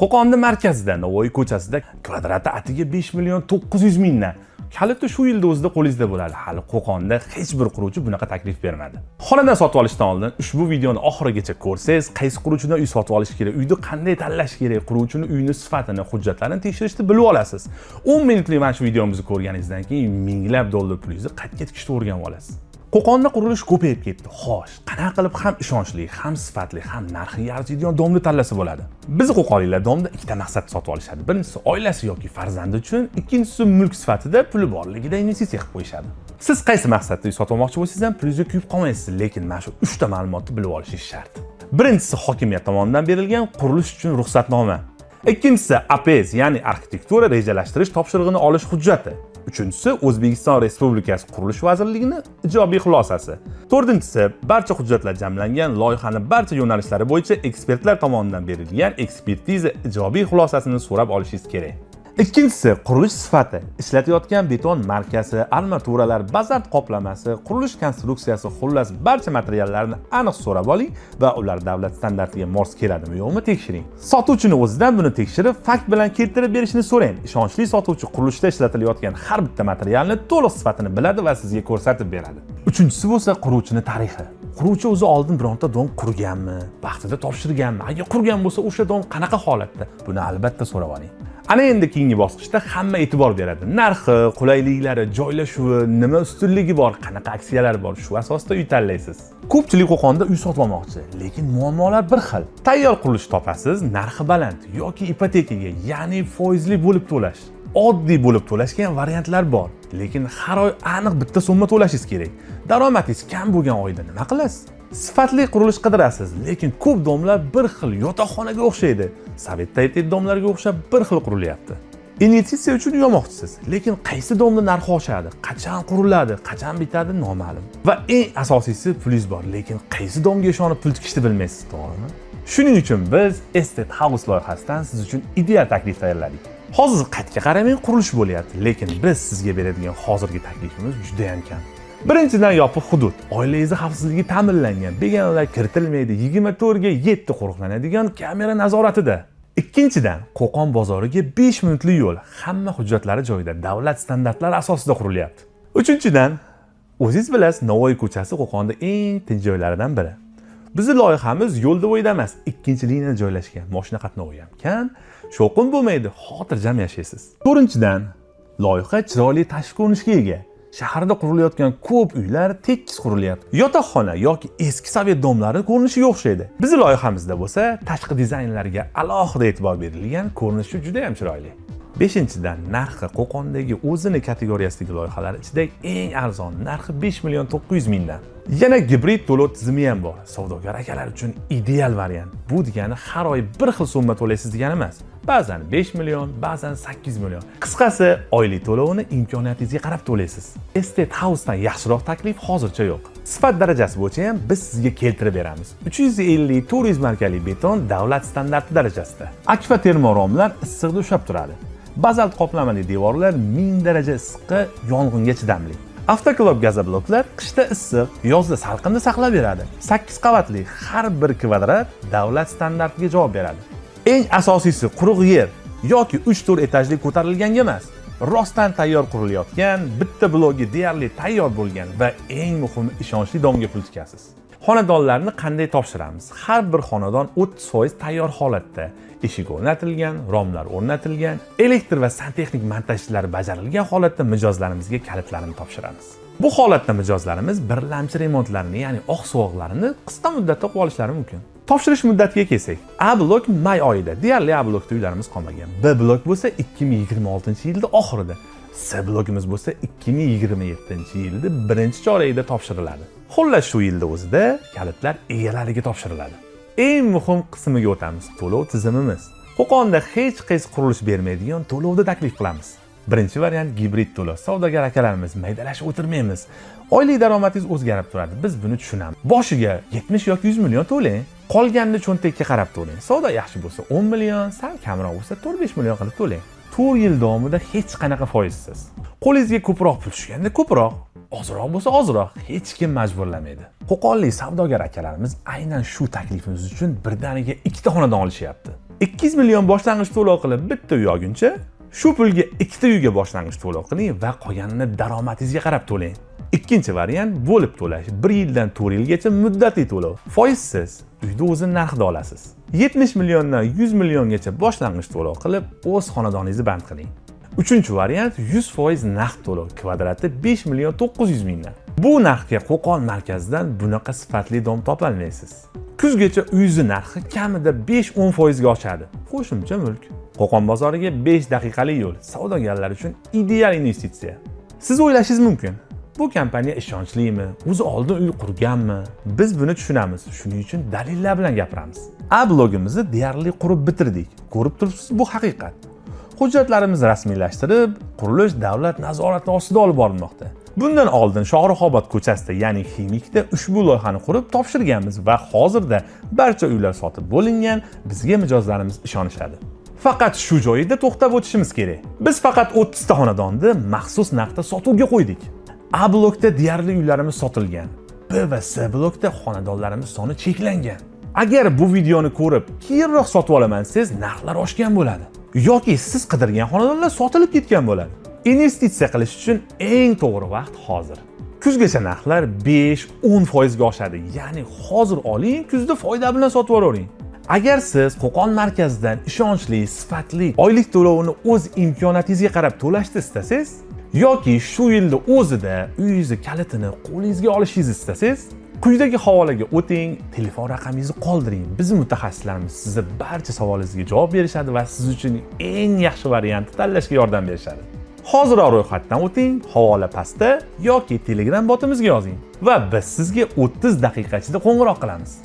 Qo'qonning markazida, Navoiy ko'chasida kvadrati atiga 5 million 900 mingdan. Kaliti shu yilda o'zida qo'lingizda bo'ladi. Hali Qo'qonda hech bir quruvchi bunaqa taklif bermadi. Xonadan sotib olishdan oldin ushbu videoni oxirigacha ko'rsangiz, qaysi quruvchidan uy sotib olish kerak, uyni qanday tanlash kerak, quruvchining uyini sifatini, hujjatlarini tekshirishni bilib olasiz. 10 minutlik mana shu videomizni ko'rganingizdan keyin minglab dollar pulingizni qayerga tikishni o'rganib olasiz. Qo'qonda qurilish ko'payib ketdi. Xo'sh, qanaqa qilib ham ishonchli, ham sifatli, ham narxiga arziydigan domni tanlasa bo'ladi? Biz qo'qonliklar domda ikkita maqsadda sotib olishadi. Birinchisi oilasi yoki farzandi uchun, ikkinchisi mulk sifatida puli borligida investitsiya qilib qo'yishadi. Siz qaysi maqsadda uy sotib olmoqchi bo'lsangiz ham pulingizga kuyib qolmaysiz, lekin mana shu 3 ta ma'lumotni bilib olishingiz shart. Birinchisi hokimiyat tomonidan berilgan qurilish uchun ruxsatnoma. Ikkinchisi APS, ya'ni arxitektura rejalashtirish topshirig'ini olish hujjati. Uchinchisi O'zbekiston Respublikasi Qurilish vazirligining ijobiy xulosasi. To'rtinchisi barcha hujjatlar jamlangan loyihaning barcha yo'nalishlari bo'yicha ekspertlar tomonidan berilgan ekspertiza ijobiy xulosasini so'rab olishingiz kerak. Ikkinchisi qurilish sifati, ishlatayotgan beton markasi, armaturalar, bazalt qoplamasi, qurilish konstruksiyasi, xullas barcha materiallarni aniq so'rab oling va ular davlat standartiga mos keladimi yo'qmi tekshiring. Sotuvchini o'zidan buni tekshirib, fakt bilan keltirib berishini so'rang. Ishonchli sotuvchi qurilishda ishlatilayotgan har bitta materialni to'liq sifatini biladi va sizga ko'rsatib beradi. Uchinchisi bo'lsa quruvchining tarixi. Quruvchi o'zi oldin bironta dom qurganmi, vaqtida topshirganmi? Agar qurgan bo'lsa, o'sha dom qanaqa holatda? Buni albatta so'rab oling. Ana endi keyingi bosqichda hamma e'tibor beradi. Narxi, qulayliklari, joylashuvi, nima ustunligi bor, qanaqa aksiyalar bor, shu asosda uy tanlaysiz. Ko'pchilik Qo'qonda uy sotib olmoqchi, lekin muammolar bir xil. Tayyor qurilish topasiz, narxi baland yoki ipotekaga, ya'ni foizli bo'lib to'lash. Oddiy bo'lib to'lashga ham variantlar bor, lekin har oy aniq bitta summa to'lashingiz kerak. Daromadingiz kam bo'lgan oyda nima qilasiz? Sifatli qurilish qidirasiz, lekin ko'p domlar bir xil yotoqxonaga o'xshaydi. Sovet tayyor domlarga o'xshab bir xil qurilyapti. Investitsiya uchun yo'moqchisiz, lekin qaysi domda narxi oshadi, qachon quriladi, qachon bitadi noma'lum. Va eng asosiysi pulingiz bor, lekin qaysi domga ishonib pul tikishni bilmaysiz, to'g'rimi? Shuning uchun biz Estate House loyihasidan siz uchun ideal taklif tayyorladik. Hozir qaytga qaramang qurilish bo'lyapti, lekin biz sizga beradigan hozirgi taklifimiz juda ham kam. Birinchidan yopiq hudud, oilangiz xavfsizligi ta'minlangan, begonalar kiritilmaydi, 24 ga 7 qo'riqlanadigan kamera nazoratida. Ikkinchidan, Qo'qon bozoriga 5 minutli yo'l, hamma hujjatlari joyida, davlat standartlari asosida qurilyapti. Uchinchidan, o'zingiz bilasiz, Navoiy ko'chasi Qo'qonda eng tinch joylaridan biri. Bizning loyihamiz yo'lda bo'yida emas, ikkinchi liniyada joylashgan. Mashina qatnovi ham kam, shovqin bo'lmaydi, xotirjam yashaysiz. To'rtinchidan, loyiha chiroyli tashqi ko'rinishga ega. Shaharda qurilayotgan ko'p uylar tekis qurilyapti. Yotoqxona yoki eski sovet domlari ko'rinishiga o'xshaydi. Bizning loyihamizda bo'lsa, tashqi dizaynlarga alohida e'tibor berilgan, ko'rinishi juda ham chiroyli. Beshinchidan, narxi Qo'qondagi o'zini kategoriyasidagi loyihalar ichida eng arzon, narxi 5 million 900 mingdan. Yana gibrid to'lov tizimi ham bor. Savdogar akalar uchun ideal variant. Bu degani har oy bir xil summa to'laysiz degani emas. Ba'zan 5 million, ba'zan 8 million. Qisqasi, oylik to'lovini imkoniyatingizga qarab to'laysiz. Estate House'dan yaxshiroq taklif hozircha yo'q. Sifat darajasi bo'yicha ham biz sizga keltirib beramiz. 350-400 markali beton davlat standarti darajasida. Akfa termoromlar issiqda ushlab turadi. Bazalt qoplamali devorlar 1000 daraja issiqqa, yong'inga chidamli. Avtoklop gazobloklar qishda issiq, yozda salqinda saqlab beradi. 8 qavatli har bir kvadrat davlat standartiga javob beradi. Eng asosiysi quruq yer yoki 3-4 etajli ko'tarilganga emas, rostdan tayyor qurilayotgan, bitta blogi deyarli tayyor bo'lgan va eng muhimi ishonchli domga pul tikasiz. Xonadonlarni qanday topshiramiz? Har bir xonadon 30% tayyor holatda. Eshik o'rnatilgan, romlar o'rnatilgan, elektr va santexnik montaj ishlari bajarilgan holatda mijozlarimizga kalitlarni topshiramiz. Bu holatda mijozlarimiz birlamchi remontlarini, ya'ni oq-sovuqlarini qisqa muddatda qilib olishlari mumkin. Topshirish muddatiga kelsak, A blok may oyida, deyarli A blokda uylarimiz qolmagan. B blok bo'lsa 2026-yilda oxirida. C blokimiz bo'lsa 2027-yilda birinchi chorakda topshiriladi. Xullas shu yilda o'zida kalitlar egalariga topshiriladi. Eng muhim qismiga o'tamiz, to'lov tizimimiz. Qo'qonda hech qaysi qurilish bermaydigan to'lovni taklif qilamiz. Birinchi variant gibrid to'lov. Savdogar akalarimiz maydalashib o'tirmaymiz. Oylik daromadingiz o'zgarib turadi. Biz buni tushunamiz. Boshiga 70 yoki 100 million to'lang, qolganini cho'ntakka qarab to'lang. Savdo yaxshi bo'lsa 10 million, sal kamroq bo'lsa 4-5 million qilib to'lang. 4 yil davomida hech qanaqa foizsiz. Qo'lingizga ko'proq pul tushganda ko'proq, ozroq bo'lsa ozroq, hech kim majburlamaydi. Qo'qonlik savdogar akalarimiz aynan shu taklifimiz uchun birdaniga 2 ta xonadon olishyapti. 200 million boshlang'ich to'lov qilib bitta uy olguncha, shu pulga ikkita uyga boshlang'ich to'lov qiling va qolganini daromadingizga qarab to'lang. Ikkinchi variant bo'lib to'lash. 1 yildan 4 yilgacha muddatli to'lov. Foizsiz uyni o'zi narxida olasiz. 70 milliondan 100 milliongacha boshlang'ich to'lov qilib, o'z xonadoningizni band qiling. Uchinchi variant 100% naqd to'lov, kvadrati 5 million 900 mingdan. Bu narxga Qo'qon markazidan bunaqa sifatli dom topolmaysiz. Kuzgacha uyingiz narxi kamida 5-10% ga oshadi. Qo'shimcha mulk. Qo'qon bozoriga 5 daqiqalik yo'l. Savdogarlar uchun ideal investitsiya. Siz o'ylashingiz mumkin, bu kompaniya ishonchlimi? O'zi oldin uy qurganmi? Biz buni tushunamiz. Shuning uchun dalillar bilan gapiramiz. A-blogimizni deyarli qurib bitirdik. Ko'rib turibsiz, bu haqiqat. Hujjatlarimizni rasmiylashtirib, qurilish davlat nazorati ostida olib borilmoqda. Bundan oldin Shohrixobod ko'chasida, ya'ni Ximikda ushbu loyihani qurib topshirganmiz va hozirda barcha uylar sotib bo'lingan, bizga mijozlarimiz ishonishadi. Faqat shu joyida to'xtab o'tishimiz kerak. Biz faqat 30 ta xonadonni maxsus narxda sotuvga qo'ydik. A blokda deyarli uylarimiz sotilgan. B va C blokda xonadonlarimiz soni cheklangan. Agar bu videoni ko'rib, keyinroq sotib olaman desangiz, narxlar oshgan bo'ladi. Yoki siz qidirgan xonadonlar sotilib ketgan bo'ladi. Investitsiya qilish uchun eng to'g'ri vaqt hozir. Kuzgacha narxlar 5-10% ga oshadi. Ya'ni hozir oling, kuzda foyda bilan sotib olavering. Agar siz Qo'qon markazidan ishonchli, sifatli oylik to'lovini o'z imkoniyatingizga qarab to'lashni istasangiz, yoki shu yilda o'zida uyingizni kalitini qo'lingizga olishingizni istasangiz, quyidagi havolaga o'ting, telefon raqamingizni qoldiring. Bizning mutaxassislarimiz sizga barcha savolingizga javob berishadi va siz uchun eng yaxshi variantni tanlashga yordam berishadi. Hozirroq ro'yxatdan o'ting, havola pastda yoki Telegram botimizga yozing va biz sizga 30 daqiqa ichida qo'ng'iroq qilamiz.